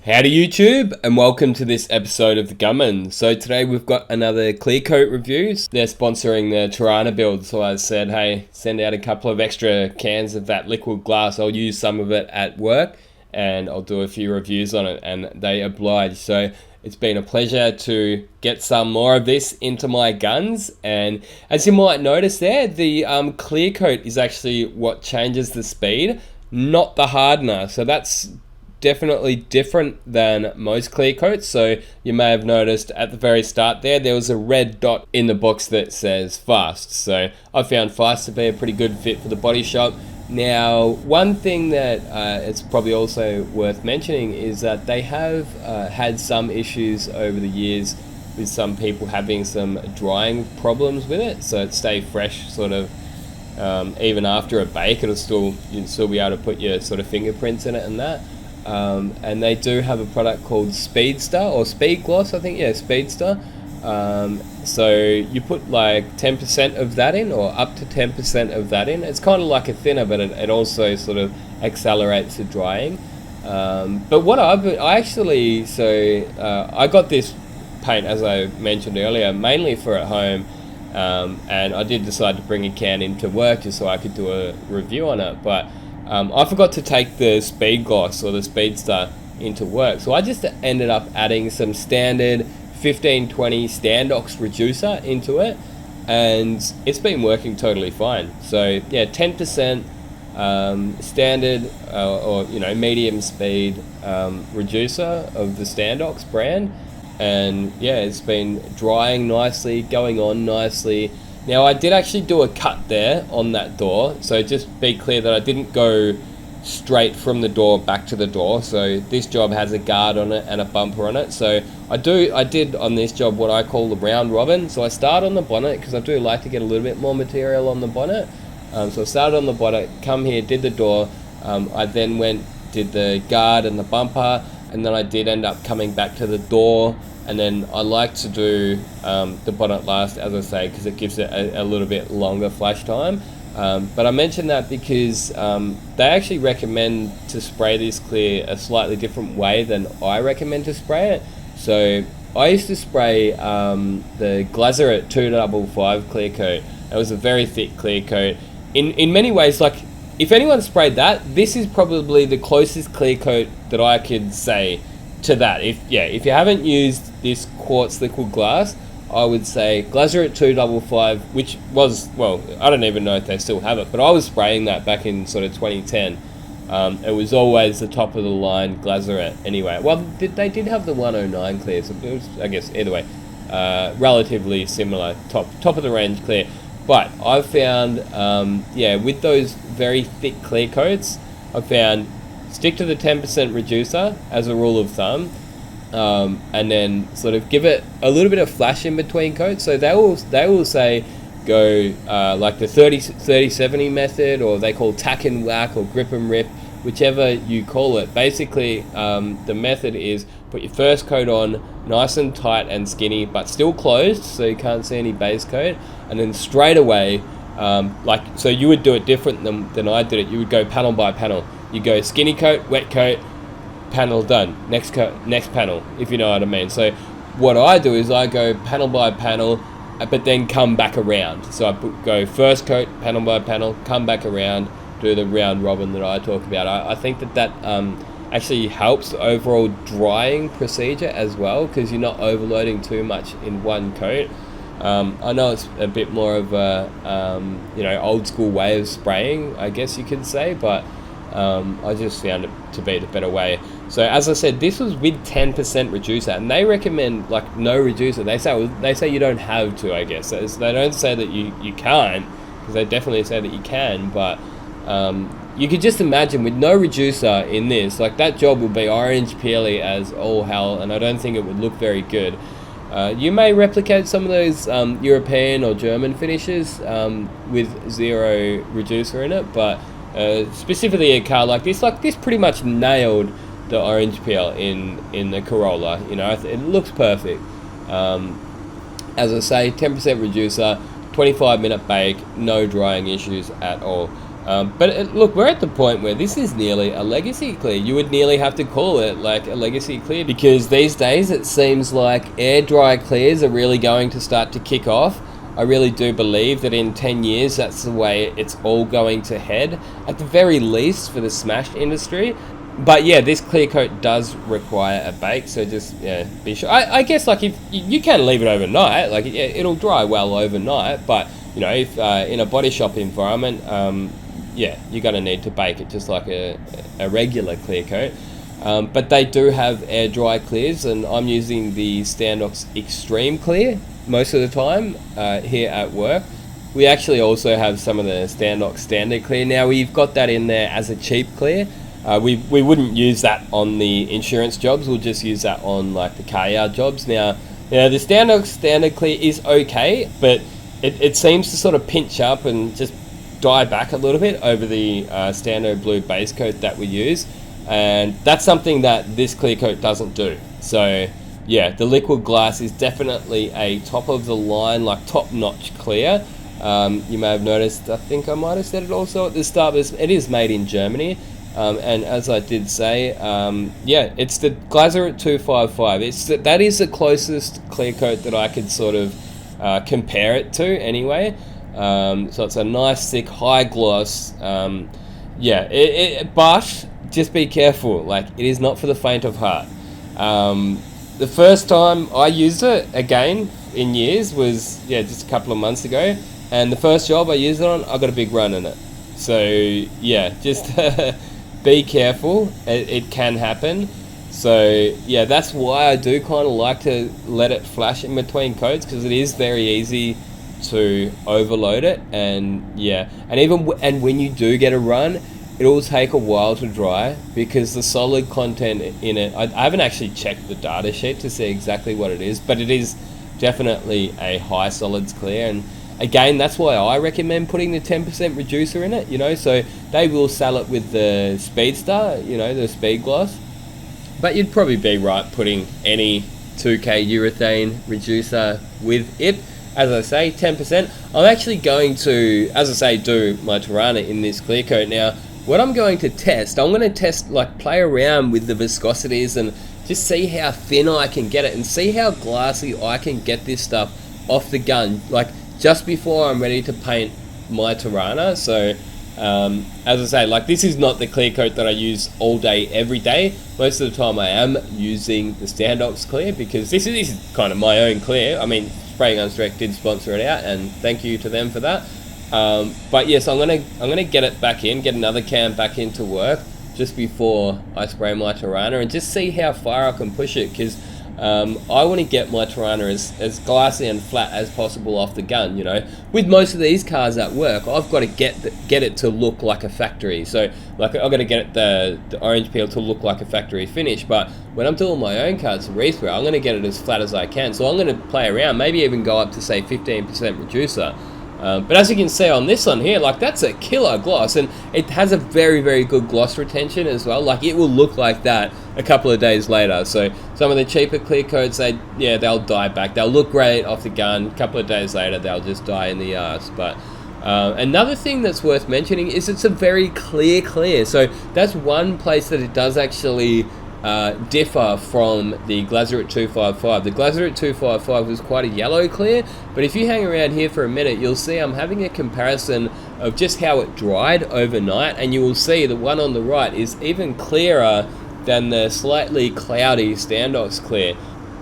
Howdy YouTube, and welcome to this episode of the Gunman. So today we've got another clear coat reviews. They're sponsoring the Tirana build, so I said, hey, send out a couple of extra cans of that liquid glass. I'll use some of it at work and I'll do a few reviews on it, and they obliged. So it's been a pleasure to get some more of this into my guns, and as you might notice there, the clear coat is actually what changes the speed, not the hardener. So that's definitely different than most clear coats. So you may have noticed at the very start there was a red dot in the box that says fast. So I found fast to be a pretty good fit for the body shop. Now, one thing that it's probably also worth mentioning is that they have had some issues over the years with some people having some drying problems with it. So it stay fresh sort of even after a bake, you'll still be able to put your sort of fingerprints in it and that. And they do have a product called Speedster or Speed Gloss, I think. Yeah, Speedster. So you put like 10% of that in, or up to 10% of that in. It's kind of like a thinner, but it also sort of accelerates the drying. But what I got this paint, as I mentioned earlier, mainly for at home. And I did decide to bring a can into work just so I could do a review on it. But I forgot to take the Speed Gloss or the Speedster into work, so I just ended up adding some standard 1520 standox reducer into it, and it's been working totally fine. So yeah, 10% standard or medium speed reducer of the standox brand, and yeah, it's been drying nicely, going on nicely. Now, I did actually do a cut there on that door, so just be clear that I didn't go straight from the door back to the door. So this job has a guard on it and a bumper on it. So I did on this job what I call the round robin. So I start on the bonnet because I do like to get a little bit more material on the bonnet. So I started on the bonnet, come here, did the door. I then did the guard and the bumper, and then I did end up coming back to the door. And then I like to do the bonnet last, as I say, because it gives it a little bit longer flash time. But I mention that because they actually recommend to spray this clear a slightly different way than I recommend to spray it. So I used to spray the Glazeret 255 clear coat. It was a very thick clear coat. In many ways, like, if anyone sprayed that, this is probably the closest clear coat that I could say to that. If you haven't used this Quartz Liquid Glass, I would say Glazeret 255, which was, well, I don't even know if they still have it, but I was spraying that back in sort of 2010. It was always the top of the line Glazeret anyway. Well, they did have the 109 clear, so it was, I guess, either way, relatively similar, top of the range clear. But I've found, with those very thick clear coats, I've found stick to the 10% reducer as a rule of thumb, and then sort of give it a little bit of flash in between coats. So they will say go like the 30-70 method, or they call tack and whack or grip and rip, whichever you call it. Basically, the method is put your first coat on nice and tight and skinny, but still closed, so you can't see any base coat, and then straight away, so you would do it different than I did it. You would go panel by panel. You go skinny coat, wet coat, panel done. Next panel, if you know what I mean. So what I do is I go panel by panel, but then come back around. So I go first coat, panel by panel, come back around, do the round robin that I talk about. I think that actually helps the overall drying procedure as well, because you're not overloading too much in one coat. I know it's a bit more of a old school way of spraying, I guess you could say, but I just found it to be the better way. So as I said, this was with 10% reducer, and they recommend like no reducer. They say you don't have to, I guess. They don't say that you can't, because they definitely say that you can, but you could just imagine with no reducer in this, like, that job would be orange peely as all hell, and I don't think it would look very good. You may replicate some of those European or German finishes with zero reducer in it, but specifically a car like this pretty much nailed the orange peel in the Corolla. It looks perfect. As I say, 10% reducer, 25-minute bake, no drying issues at all. But look, we're at the point where this is nearly a legacy clear. You would nearly have to call it like a legacy clear, because these days it seems like air dry clears are really going to start to kick off. I really do believe that in 10 years that's the way it's all going to head, at the very least for the smash industry. But yeah, this clear coat does require a bake, so just be sure. I guess like if you can leave it overnight, like it'll dry well overnight, but you know, if in a body shop environment, yeah, you're going to need to bake it just like a regular clear coat. But they do have air dry clears, and I'm using the Standox Extreme Clear most of the time here at work. We actually also have some of the Standox Standard Clear. Now we've got that in there as a cheap clear. We wouldn't use that on the insurance jobs. We'll just use that on like the car yard jobs. Now, the Standox Standard Clear is okay, but it seems to sort of pinch up and just die back a little bit over the standard blue base coat that we use, and that's something that this clear coat doesn't do. So yeah, the liquid glass is definitely a top of the line, like top notch clear. You may have noticed, I think I might have said it also at the start, but it is made in Germany. And as I did say, yeah, it's the Glazeret 255. That is the closest clear coat that I could sort of compare it to anyway. So it's a nice thick high gloss. Yeah, but just be careful, like it is not for the faint of heart. The first time I used it, again in years, was just a couple of months ago, and the first job I used it on, I got a big run in it. So yeah, just be careful, it can happen. So yeah, that's why I do kind of like to let it flash in between coats, because it is very easy to overload it. And yeah, and when you do get a run, it'll take a while to dry, because the solid content in it, I haven't actually checked the data sheet to see exactly what it is, but it is definitely a high solids clear. And again, that's why I recommend putting the 10% reducer in it, you know. So they will sell it with the Speedstar, you know, the speed gloss, but you'd probably be right putting any 2K urethane reducer with it. As I say, 10%. I'm actually going to, as I say, do my Tirana in this clear coat. Now, what I'm going to test, I'm going to test, like, play around with the viscosities and just see how thin I can get it, and see how glassy I can get this stuff off the gun, like just before I'm ready to paint my Tirana. So as I say, like, this is not the clear coat that I use all day every day. Most of the time I am using the Standox clear, because this is kind of my own clear. I mean, SprayGuns Direct did sponsor it out, and thank you to them for that. But yes, I'm gonna get it back in, get another can back into work just before I spray my Tirana, and just see how far I can push it, because I want to get my Tirana as glassy and flat as possible off the gun. You know, with most of these cars at work, I've got to get it to look like a factory. So like, I've got to get the orange peel to look like a factory finish. But when I'm doing my own cars to respray, I'm going to get it as flat as I can. So I'm going to play around, maybe even go up to say 15% reducer. But as you can see on this one here, like, that's a killer gloss, and it has a very, very good gloss retention as well. Like, it will look like that a couple of days later. So some of the cheaper clear coats, they'll die back. They'll look great off the gun. A couple of days later, they'll just die in the arse. But another thing that's worth mentioning is it's a very clear. So that's one place that it does actually differ from the Glazeret 255. The Glazeret 255 was quite a yellow clear, but if you hang around here for a minute, you'll see I'm having a comparison of just how it dried overnight, and you will see the one on the right is even clearer than the slightly cloudy Standox clear.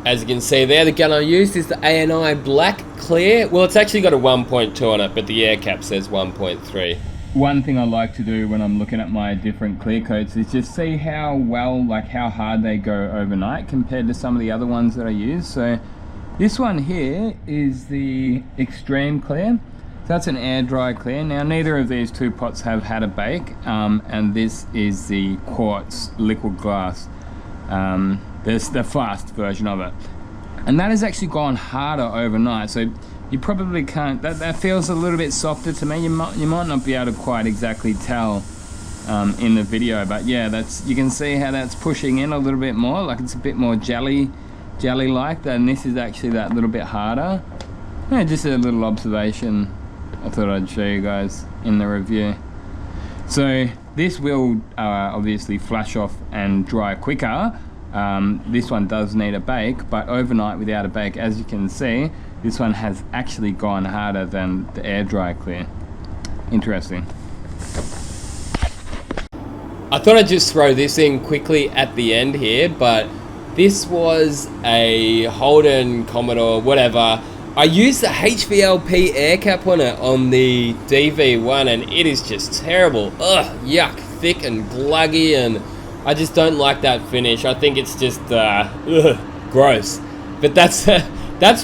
As you can see there, the gun I used is the ANI Black Clear. Well, it's actually got a 1.2 on it, but the air cap says 1.3. One thing I like to do when I'm looking at my different clear coats is just see how well, like how hard they go overnight compared to some of the other ones that I use. So this one here is the Extreme Clear. So that's an air dry clear. Now, neither of these two pots have had a bake, and this is the Quartz Liquid Glass. There's the fast version of it, and that has actually gone harder overnight. So you probably can't, that feels a little bit softer to me. You might not be able to quite exactly tell in the video, but yeah, you can see how that's pushing in a little bit more, like it's a bit more jelly like, and this is actually that little bit harder. Yeah, just a little observation I thought I'd show you guys in the review. So this will obviously flash off and dry quicker. This one does need a bake, but overnight without a bake, as you can see, this one has actually gone harder than the air dry clear. Interesting. I thought I'd just throw this in quickly at the end here, but this was a Holden Commodore, whatever. I used the HVLP air cap on it on the DV1 and it is just terrible. Ugh, yuck, thick and gluggy, and I just don't like that finish. I think it's just gross. But that's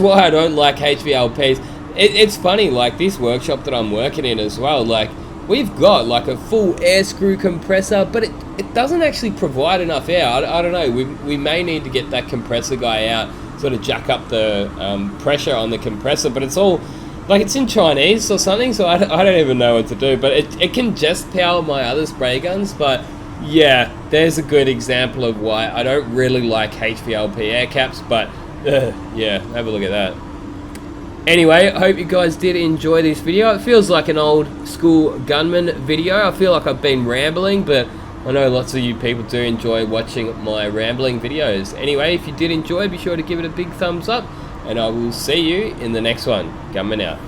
why I don't like HVLPs. It's funny, like this workshop that I'm working in as well, like we've got like a full air screw compressor, but it doesn't actually provide enough air. I don't know, we may need to get that compressor guy out, sort of jack up the pressure on the compressor, but it's all like it's in Chinese or something, so I don't even know what to do. But it can just power my other spray guns. But yeah, there's a good example of why I don't really like HVLP air caps. But yeah, have a look at that. Anyway, I hope you guys did enjoy this video. It feels like an old school Gunman video. I feel like I've been rambling, but I know lots of you people do enjoy watching my rambling videos. Anyway, if you did enjoy, be sure to give it a big thumbs up, and I will see you in the next one. Gunman out.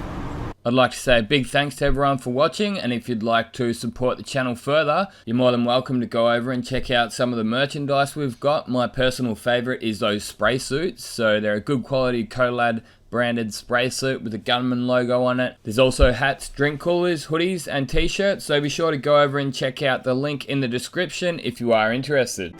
I'd like to say a big thanks to everyone for watching, and if you'd like to support the channel further, you're more than welcome to go over and check out some of the merchandise we've got. My personal favourite is those spray suits, so they're a good quality Colad branded spray suit with the Gunman logo on it. There's also hats, drink coolers, hoodies and t-shirts, so be sure to go over and check out the link in the description if you are interested.